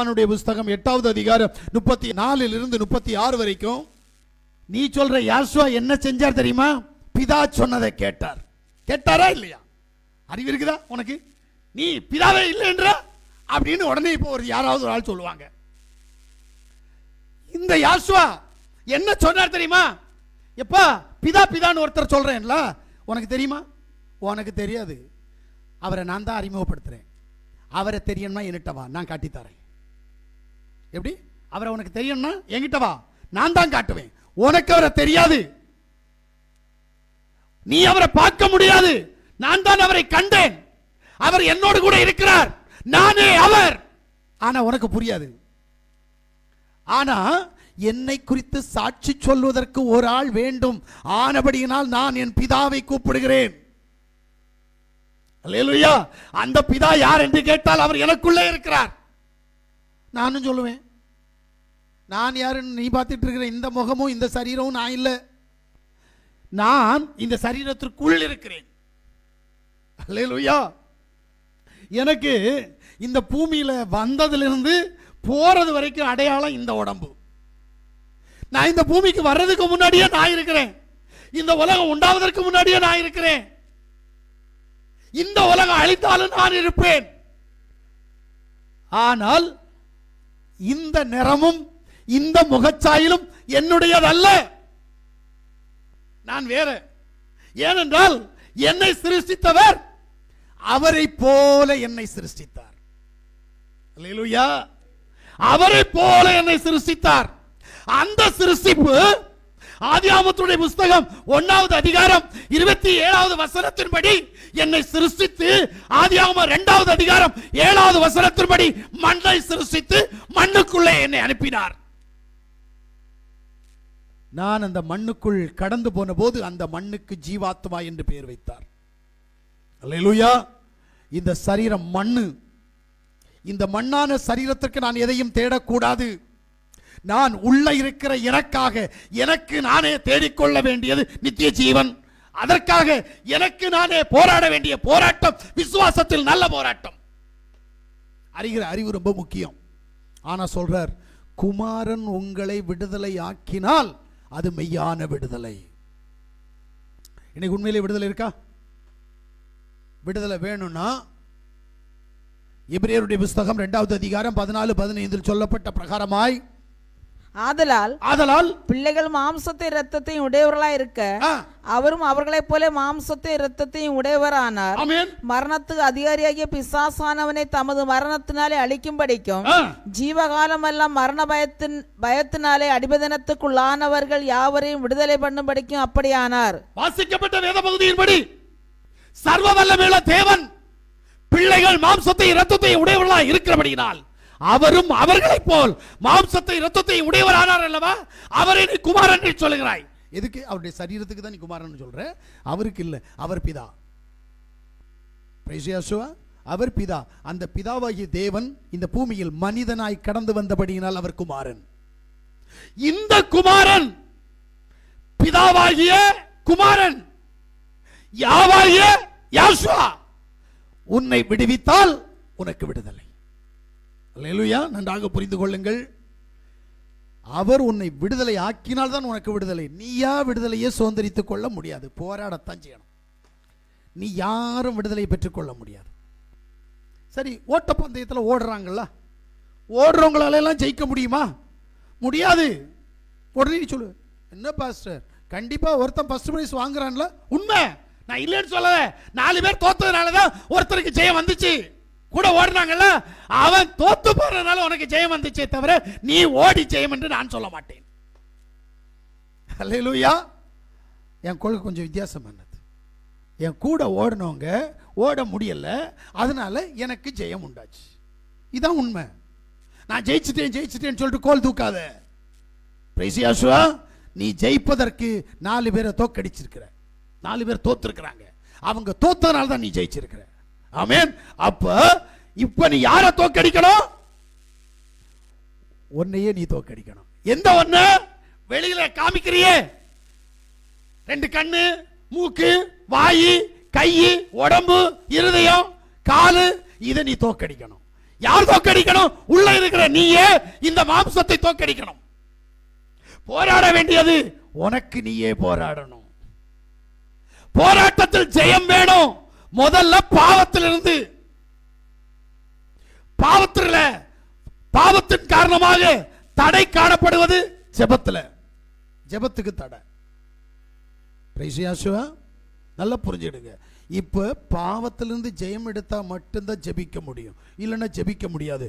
யோவானுடைய புஸ்தகம் 8வது அதிகாரம் 34 36 வரைக்கும். நீ சொல்ற யாசுவா என்ன செஞ்சார் தெரியுமா? பிதா சொன்னதை கேட்டார். கேட்டாரா இல்லையா? அறிவு இருக்குதா உனக்கு? நீ பிதாவே இல்லைன்ற அப்படின்னு உடனே இப்போ ஒரு யாராவது ஒரு ஆள் சொல்லுவாங்க. இந்த யாசுவா என்ன சொன்னார் தெரியுமா? எப்பா பிதா பிதான்னு ஒருத்தர் சொல்றேன்ல, உனக்கு தெரியுமா? உனக்கு தெரியாது. அவரை நான் தான் அறிமுகப்படுத்துறேன். அவரை தெரியணும்னா என்கிட்ட வா, நான் காட்டித்தரேன். எப்படி? அவரை உனக்கு தெரியணும்னா என்கிட்ட வா, நான் தான் காட்டுவேன். உனக்கு அவரை தெரியாது, நீ அவரை பார்க்க முடியாது. நான் தான் அவரை கண்டேன். அவர் என்னோடு கூட இருக்கிறார், நானே அவர். ஆனா உனக்கு புரியாது. ஆனா என்னை குறித்து சாட்சி சொல்வதற்கு ஒரு ஆள் வேண்டும். ஆனபடியினால் நான் என் பிதாவை கூப்பிடுகிறேன். அல்லேலூயா. அந்த பிதா யார் என்று கேட்டால் அவர் எனக்குள்ளே இருக்கிறார். நானும் சொல்லுவேன், நான் யாருன்னு நீ பார்த்துட்டு இருக்கிற இந்த முகமும் இந்த சரீரமும் நான் இல்லை. நான் இந்த சரீரத்திற்குள் இருக்கிறேன். அல்லேலூயா. எனக்கு இந்த பூமியில வந்ததிலிருந்து போறது வரைக்கும் அடையாளம் இந்த உடம்பு. நான் இந்த பூமிக்கு வர்றதுக்கு முன்னாடியே நான் இருக்கிறேன். இந்த உலகம் உண்டாவதற்கு முன்னாடியே நான் இருக்கிறேன். இந்த உலகம் அழித்தாலும் நான் இருப்பேன். ஆனால் இந்த நிறமும் இந்த முகச்சாயிலும் என்னுடையதல்ல. நான் வேற. ஏனென்றால் என்னை சிருஷ்டித்தவர் அவரை போல என்னை சிருஷ்டித்தார். அல்லேலூயா. அவரை போல என்னை சிருஷ்டித்தார். அந்த சிருஷ்டிப்பு ஆதியாகமத்துடைய புஸ்தகம் 1வது அதிகாரம் 27வது வசனத்தின்படி என்னை சிருஷ்டித்து, ஆதியாகமம் 2வது அதிகாரம் 7வது வசனத்தின்படி மண்ணை சிருஷ்டித்து மண்ணுக்குள்ளே என்னை அனுப்பினார். நான் அந்த மண்ணுக்குள் கடந்து போன போது அந்த மண்ணுக்கு ஜீவாத்மா என்று பெயர் வைத்தார். அல்லேலூயா. இந்த சரீரம் மண்ணு. இந்த மண்ணான சரீரத்திற்கு நான் எதையும் தேடக்கூடாது. நான் உள்ள இருக்கிற எனக்காக எனக்கு நானே தேடிக்கொள்ள வேண்டியது நித்திய ஜீவன். அதற்காக எனக்கு நானே போராட வேண்டிய போராட்டம் விசுவாசத்தில் நல்ல போராட்டம். அறிகிற அறிவு ரொம்ப முக்கியம். ஆனா சொல்றார், குமாரன் உங்களை விடுதலை ஆக்கினால் அது மெய்யான விடுதலை. இன்னைக்கு உண்மையிலே விடுதலை இருக்கா? விடுதலை வேணும்னா எபிரேயருடைய புஸ்தகம் 2வது அதிகாரம் 14-15 சொல்லப்பட்ட பிரகாரமாய், ஆதலால் பிள்ளைகள் மாம்சத்தை இரத்தத்தையும் உடையவர்களாய் இருக்க அவரும் அவர்களைப் போல மாம்சத்தை இரத்தத்தையும் உடையவரானார். மரணத்துக்கு அதிகாரியாகிய பிசாசானவனை தமது மரணத்தினாலே அழிக்கும்படிக்கும் ஜீவகாலம் எல்லாம் மரண பயத்தினாலே அடிபதனத்துக்குள்ளானவர்கள் யாவரையும் விடுதலை பண்ணும்படிக்கும் அப்படியானார். வாசிக்கப்பட்ட வேத பகுதியின்படி சர்வ வல்லமையுள்ள தேவன் பிள்ளைகள் மாம்சத்தை இரத்தத்தை உடையவர்களாய் இருக்கிறபடியினால் அவரும் அவர்களைப் போல் மாம்சத்தை இரத்தத்தை உடையவரானார் அல்லவா? அவரை நீ குமாரன் என்று சொல்லுகிறாய். எதுக்கு? அவருடைய சரீரத்துக்கு தான் நீ குமாரன் சொல்ற, அவருக்கு இல்ல. அவர் பிதா. அவர் பிதா. அந்த பிதாவாகிய தேவன் இந்த பூமியில் மனிதனாய் கடந்து வந்தபடியினால் அவர் குமாரன். இந்த குமாரன் பிதாவாகிய குமாரன் யாவாகிய யாசுவா உன்னை விடுவித்தால் உனக்கு விடுதலை. அல்லேலூயா. நன்றாக புரிந்து கொள்ளுங்கள். அவர் உன்னை விடுதலை ஆக்கினால் தான் உனக்கு விடுதலை. நீயா விடுதலையே சுதந்திரித்துக் கொள்ள முடியாது, போராடத்தான் செய்யணும். நீ யாரும் விடுதலை பெற்றுக்கொள்ள முடியாது. சரி, ஓட்டப்பந்தயத்தில் ஓடுறாங்கல்ல, ஓடுறவங்களால எல்லாம் ஜெயிக்க முடியுமா? முடியாது. உடனே நீ சொல்லு, என்ன பாஸ்டர் கண்டிப்பா ஒருத்தன் ஃபர்ஸ்ட் பிரைஸ் வாங்குறான்ல? உண்மை, நான் இல்லைன்னு சொல்லல. 4 பேர் தோத்ததுனாலதான் ஒருத்தருக்கு ஜெயம் வந்துச்சு. கூட ஓடுனாங்கல்ல, அவன் தோத்து போறதுனால உனக்கு ஜெயம் வந்துச்சே தவிர நீ ஓடி ஜெயம் என்று நான் சொல்ல மாட்டேன். அல்லேலூயா. என் கொள்கை கொஞ்சம் வித்தியாசமானது. என் கூட ஓடினவங்க ஓட முடியல, அதனால எனக்கு ஜெயம் உண்டாச்சு. இதான் உண்மை. நான் ஜெயிச்சிட்டேன்னு சொல்லிட்டு கோல் தூக்காத. பிரைஸ் யாசுவா. நீ ஜெயிப்பதற்கு 4 பேரை தோக்கடிச்சிருக்கிற. 4 பேர் தோத்துருக்கிறாங்க. அவங்க தோத்ததுனால தான் நீ ஜெயிச்சிருக்கிற. ஆமென். அப்ப இப்ப நீ யாரை தோக்கடிக்கணும்? உன்னையே நீ தோக்கடிக்கணும். எந்த ஒண்ணு? வெளியில காமிக்கிறியே, 2 கண்ணு, மூக்கு, வாயி, கை, உடம்பு, இருதயம், காலு, இதை நீ தோக்கடிக்கணும். யார் தோக்கடிக்கணும்? உள்ள இருக்கிற நீயே இந்த மாம்சத்தை தோக்கடிக்கணும். போராட வேண்டியது உனக்கு நீயே போராடணும். போராட்டத்தில் ஜெயம் வேணும். முதல்ல பாவத்திலிருந்து, பாவத்தின் காரணமாக தடை காணப்படுவது ஜெபத்துல. ஜெபத்துக்கு தடை. நல்லா புரிஞ்சிடுங்க. இப்ப பாவத்திலிருந்து ஜெயம் எடுத்தா மட்டும்தான் ஜெபிக்க முடியும், இல்லைன்னா ஜெபிக்க முடியாது.